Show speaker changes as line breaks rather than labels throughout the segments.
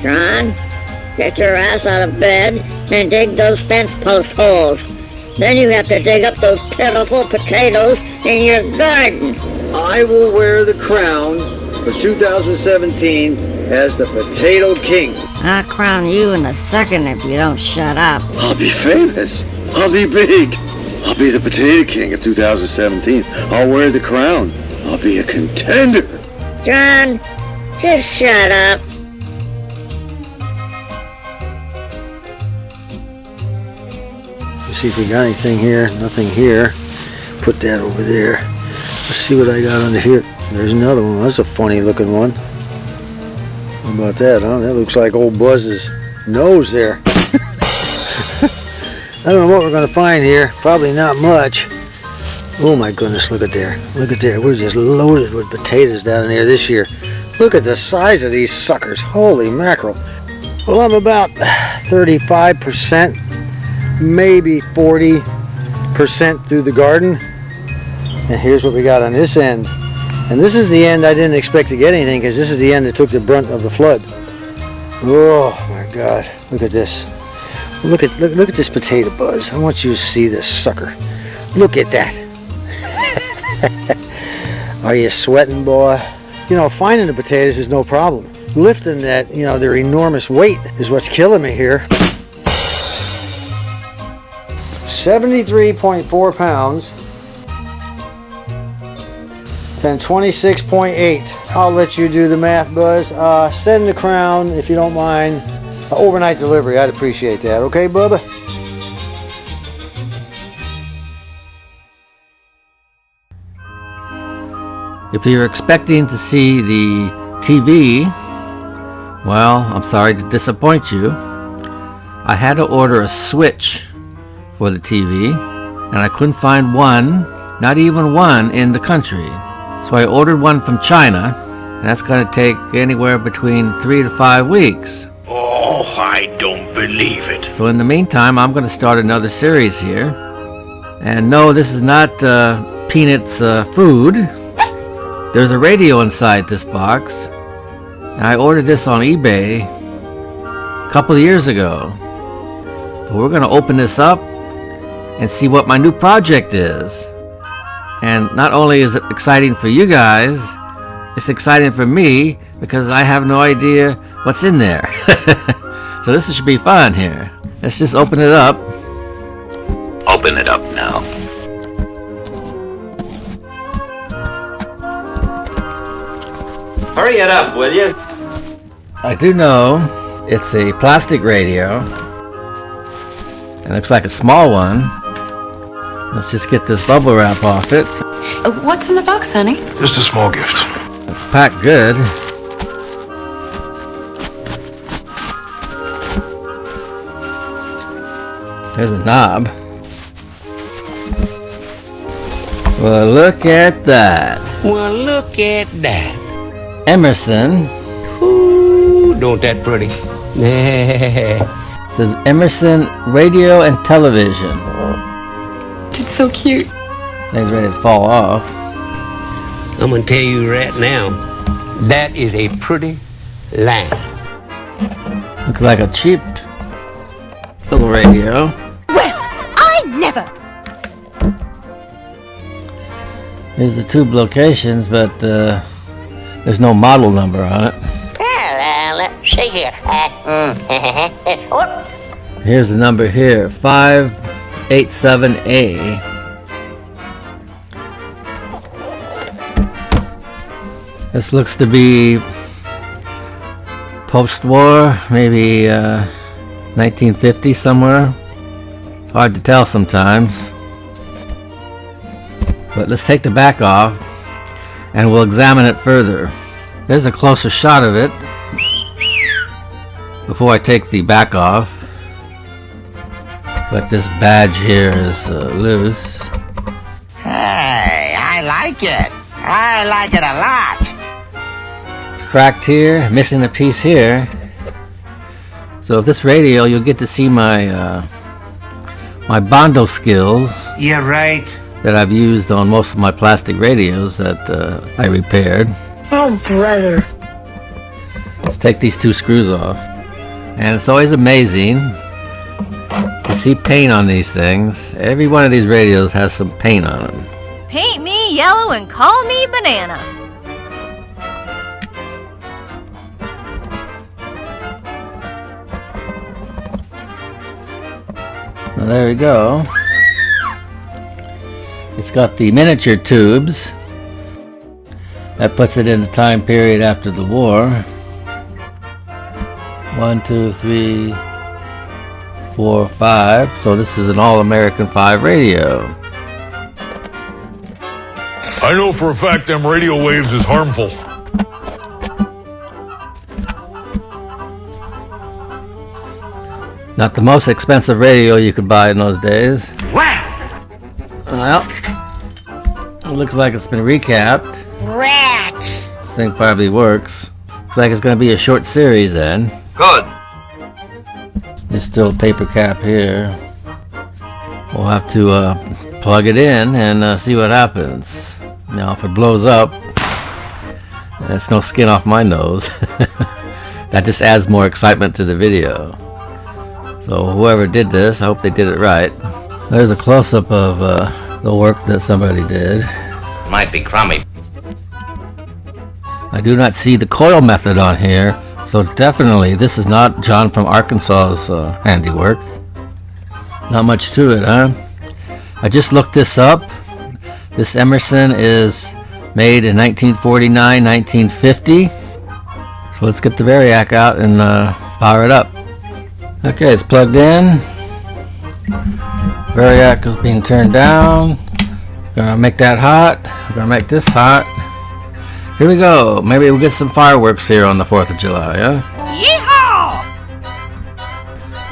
John, get your ass out of bed and dig those fence post holes. Then you have to dig up those pitiful potatoes in your garden.
I will wear the crown for 2017 as the Potato King.
I'll crown you in a second if you don't shut up.
I'll be famous. I'll be big. I'll be the Potato King of 2017. I'll wear the crown. I'll be a contender.
John, just shut up.
Let's see if we got anything here. Nothing here. Put that over there. Let's see what I got under here. There's another one. That's a funny looking one. How about that, huh? That looks like old Buzz's nose there. I don't know what we're going to find here. Probably not much. Oh my goodness, look at there. Look at there. We're just loaded with potatoes down in here this year. Look at the size of these suckers. Holy mackerel. Well, I'm about 35%, maybe 40% through the garden. And here's what we got on this end. And this is the end I didn't expect to get anything, because this is the end that took the brunt of the flood. Oh my God. Look at this. Look at this potato, Buzz. I want you to see this sucker. Look at that. Are you sweating, boy? You know, finding the potatoes is no problem. Lifting that, you know, their enormous weight is what's killing me here. 73.4 pounds. Then 26.8. I'll let you do the math, Buzz. Send the crown, if you don't mind. Overnight delivery, I'd appreciate that. Okay, Bubba?
If you're expecting to see the TV, well, I'm sorry to disappoint you. I had to order a switch for the TV, and I couldn't find one, not even one in the country. So I ordered one from China, and that's going to take anywhere between 3 to 5 weeks.
Oh, I don't believe it.
So in the meantime, I'm going to start another series here. And no, this is not Peanuts food. There's a radio inside this box. And I ordered this on eBay a couple of years ago. But we're going to open this up and see what my new project is. And not only is it exciting for you guys, it's exciting for me because I have no idea what's in there. So this should be fun here. Let's just open it up.
Open it up now.
Hurry it up, will you?
I do know it's a plastic radio. It looks like a small one. Let's just get this bubble wrap off it.
What's in the box, honey?
Just a small gift.
It's packed good. There's a knob. Well, look at that.
Well, look at that.
Emerson.
Ooh, don't that pretty?
It says Emerson Radio and Television.
It's so cute.
Thing's ready to fall off.
I'm gonna tell you right now, that is a pretty line.
Looks like a cheap little radio.
Well, I never.
Here's the tube locations, but there's no model number on it.
Well, let's see here.
Here's the number here, 587A. This looks to be post-war, maybe 1950 somewhere. It's hard to tell sometimes. But let's take the back off and we'll examine it further. There's a closer shot of it before I take the back off. But this badge here is loose.
Hey, I like it. I like it a lot.
It's cracked here, missing a piece here. So with this radio, you'll get to see my my bondo skills.
Yeah, right.
That I've used on most of my plastic radios that I repaired.
Oh, brother.
Let's take these two screws off. And it's always amazing to see paint on these things. Every one of these radios has some paint on them.
Paint me yellow and call me banana.
Well, there we go. It's got the miniature tubes. That puts it in the time period after the war. 1, 2, 3, 4, 5. So this is an all-American 5 radio.
I know for a fact them radio waves is harmful.
Not the most expensive radio you could buy in those days.
Wow!
Well, it looks like it's been recapped.
Rats!
This thing probably works. Looks like it's going to be a short series then.
Good.
There's still a paper cap here. We'll have to plug it in and see what happens. Now if it blows up, there's no skin off my nose. That just adds more excitement to the video. So whoever did this, I hope they did it right. There's a close-up of the work that somebody did.
Might be crummy.
I do not see the coil method on here, so definitely this is not John from Arkansas's handiwork. Not much to it, huh? I just looked this up. This Emerson is made in 1949, 1950. So let's get the Variac out and power it up. Okay, it's plugged in. Variac is being turned down. Gonna make that hot. Gonna make this hot. Here we go. Maybe we'll get some fireworks here on the 4th of July, yeah?
Yeehaw!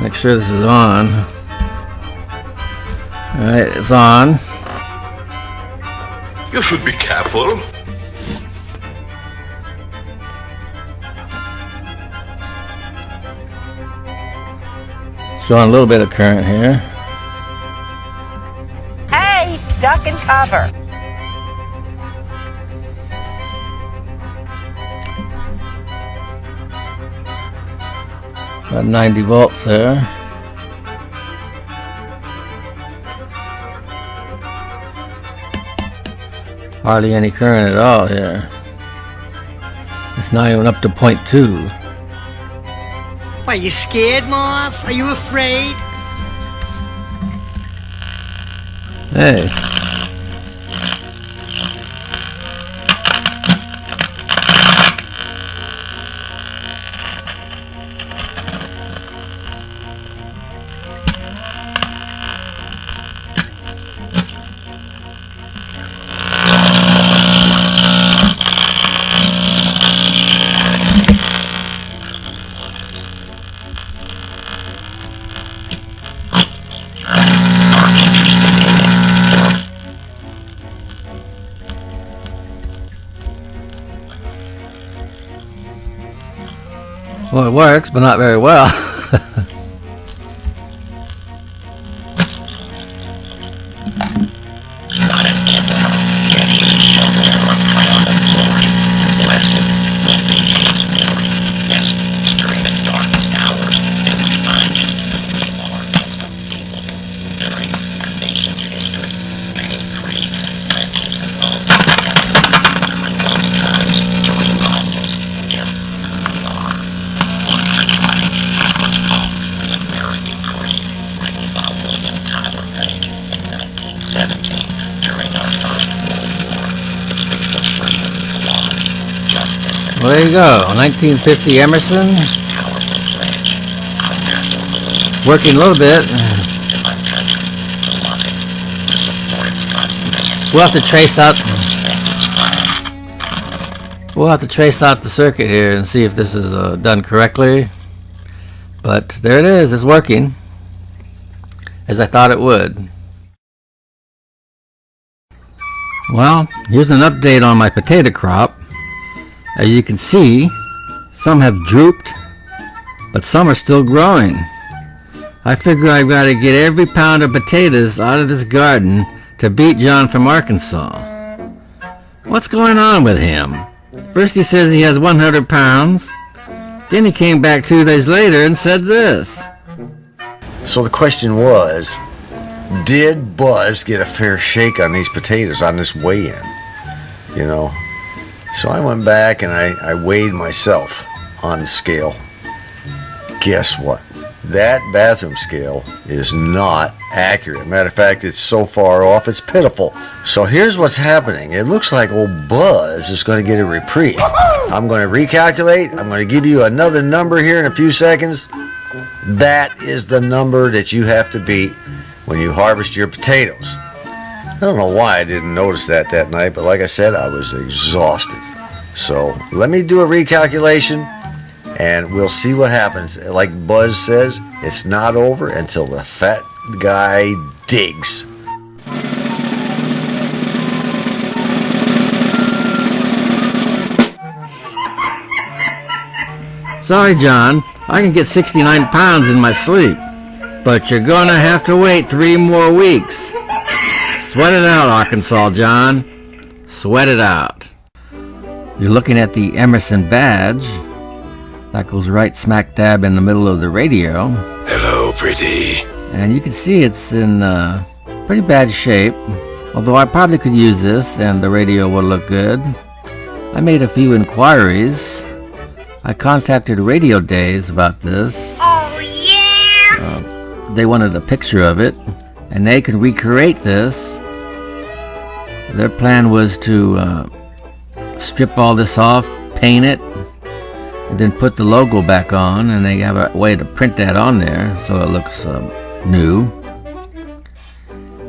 Make sure this is on. Alright, it's on.
You should be careful.
Showing a little bit of current here.
Hey, duck and cover.
About 90 volts there. Hardly any current at all here. It's not even up to 0.2.
Are you scared, Marv? Are you afraid?
Hey. Well, it works, but not very well. Well, there you go, 1950 Emerson. Working a little bit. We'll have to trace out the circuit here and see if this is done correctly. But there it is, it's working as I thought it would. Well, here's an update on my potato crop. As you can see, some have drooped, but some are still growing. I figure I've got to get every pound of potatoes out of this garden to beat John from Arkansas. What's going on with him? First he says he has 100 pounds, then he came back 2 days later and said this.
So the question was, did Buzz get a fair shake on these potatoes on this weigh-in? You know, so I went back and I weighed myself on the scale. Guess what? That bathroom scale is not accurate. Matter of fact, it's so far off, it's pitiful. So here's what's happening. It looks like old Buzz is going to get a reprieve. I'm going to recalculate. I'm going to give you another number here in a few seconds. That is the number that you have to beat when you harvest your potatoes. I don't know why I didn't notice that night, but like I said, I was exhausted. So let me do a recalculation and we'll see what happens. Like Buzz says, it's not over until the fat guy digs.
Sorry, John, I can get 69 pounds in my sleep, but you're gonna have to wait 3 more weeks. Sweat it out, Arkansas John. Sweat it out. You're looking at the Emerson badge. That goes right smack dab in the middle of the radio.
Hello, pretty.
And you can see it's in pretty bad shape. Although I probably could use this and the radio would look good. I made a few inquiries. I contacted Radio Days about this.
Oh, yeah!
They wanted a picture of it, and they could recreate this. Their plan was to strip all this off, paint it, and then put the logo back on, and they have a way to print that on there so it looks new.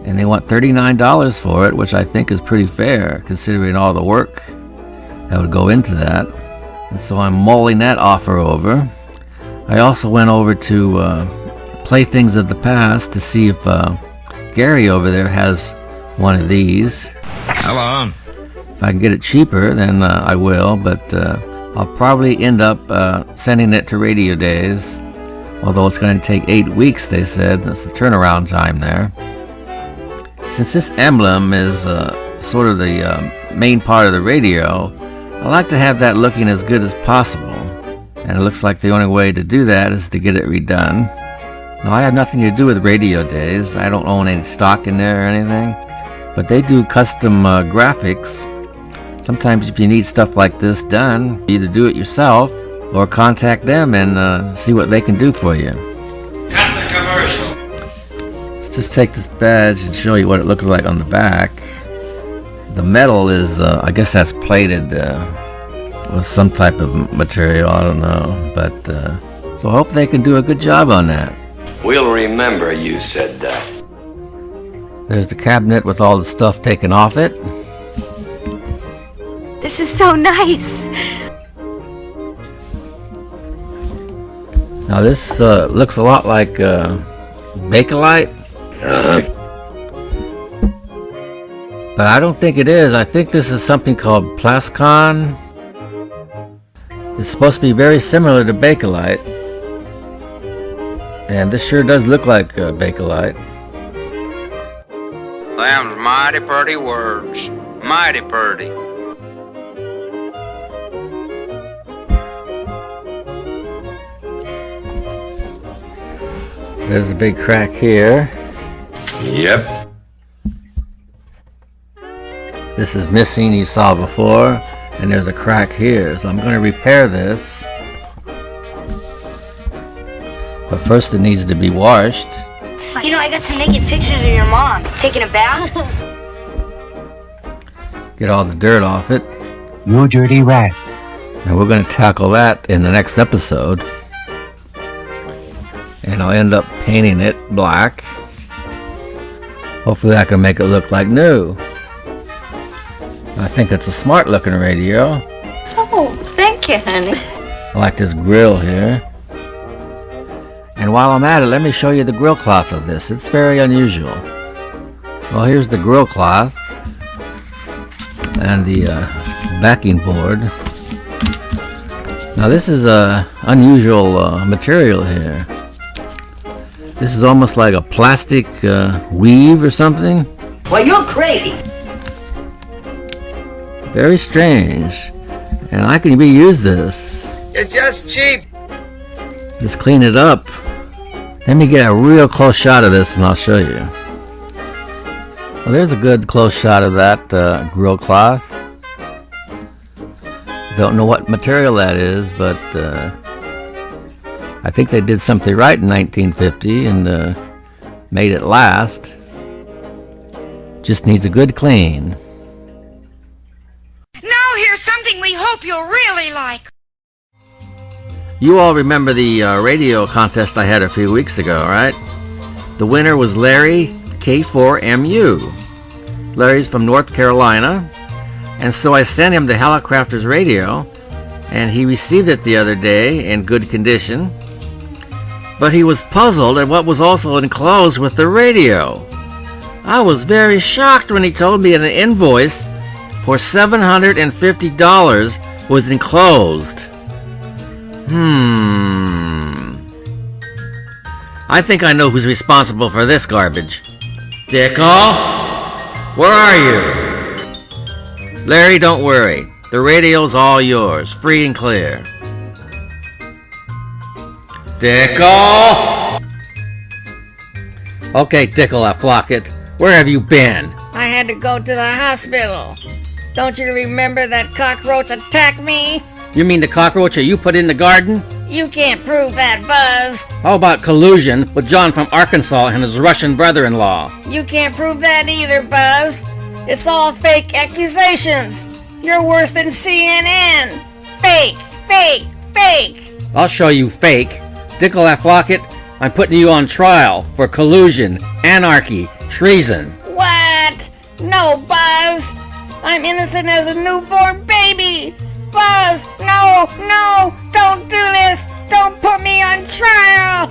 And they want $39 for it, which I think is pretty fair considering all the work that would go into that. And so I'm mulling that offer over. I also went over to Playthings of the Past to see if Gary over there has one of these.
Hello.
If I can get it cheaper, then I will, but I'll probably end up sending it to Radio Days, although it's going to take 8 weeks, they said. That's the turnaround time there. Since this emblem is sort of the main part of the radio, I like to have that looking as good as possible, and it looks like the only way to do that is to get it redone. Now, I have nothing to do with Radio Days. I don't own any stock in there or anything, but they do custom graphics. Sometimes if you need stuff like this done, either do it yourself or contact them and see what they can do for you.
Cut the commercial.
Let's just take this badge and show you what it looks like on the back. The metal is, I guess that's plated with some type of material, I don't know. But, so I hope they can do a good job on that.
We'll remember you said that.
There's the cabinet with all the stuff taken off it.
This is so nice.
Now this looks a lot like Bakelite. But I don't think it is. I think this is something called Plascon. It's supposed to be very similar to Bakelite. And this sure does look like Bakelite.
Them's mighty pretty words. Mighty pretty.
There's a big crack here.
Yep.
This is missing, you saw before, and there's a crack here. So I'm going to repair this. But first it needs to be washed.
You know, I got some naked pictures of your mom taking a bath.
Get all the dirt off it.
You dirty rat.
And we're going to tackle that in the next episode. And I'll end up painting it black. Hopefully I can make it look like new. I think it's a smart looking radio.
Oh, thank you, honey.
I like this grill here. And while I'm at it, let me show you the grill cloth of this. It's very unusual. Well, here's the grill cloth and the backing board. Now this is a unusual material here. This is almost like a plastic weave or something.
Well, you're crazy.
Very strange. And I can reuse this.
You're just cheap.
Just clean it up. Let me get a real close shot of this and I'll show you. Well, there's a good close shot of that grill cloth. Don't know what material that is, but I think they did something right in 1950 and made it last. Just needs a good clean.
Now here's something we hope you'll really like.
You all remember the radio contest I had a few weeks ago, right? The winner was Larry K4MU. Larry's from North Carolina, and so I sent him the Helicrafters radio, and he received it the other day in good condition. But he was puzzled at what was also enclosed with the radio. I was very shocked when he told me an invoice for $750 was enclosed. I think I know who's responsible for this garbage. Dickel? Where are you? Larry, don't worry. The radio's all yours, free and clear. Dickel? Okay, Dickel, I flock it. Where have you been?
I had to go to the hospital. Don't you remember that cockroach attacked me?
You mean the cockroach that you put in the garden?
You can't prove that, Buzz.
How about collusion with John from Arkansas and his Russian brother-in-law?
You can't prove that either, Buzz. It's all fake accusations. You're worse than CNN. Fake, fake, fake.
I'll show you fake. Dickel, I flock it. I'm putting you on trial for collusion, anarchy, treason.
What? No, Buzz. I'm innocent as a newborn baby. Buzz, no, no, don't do this. Don't put me on trial.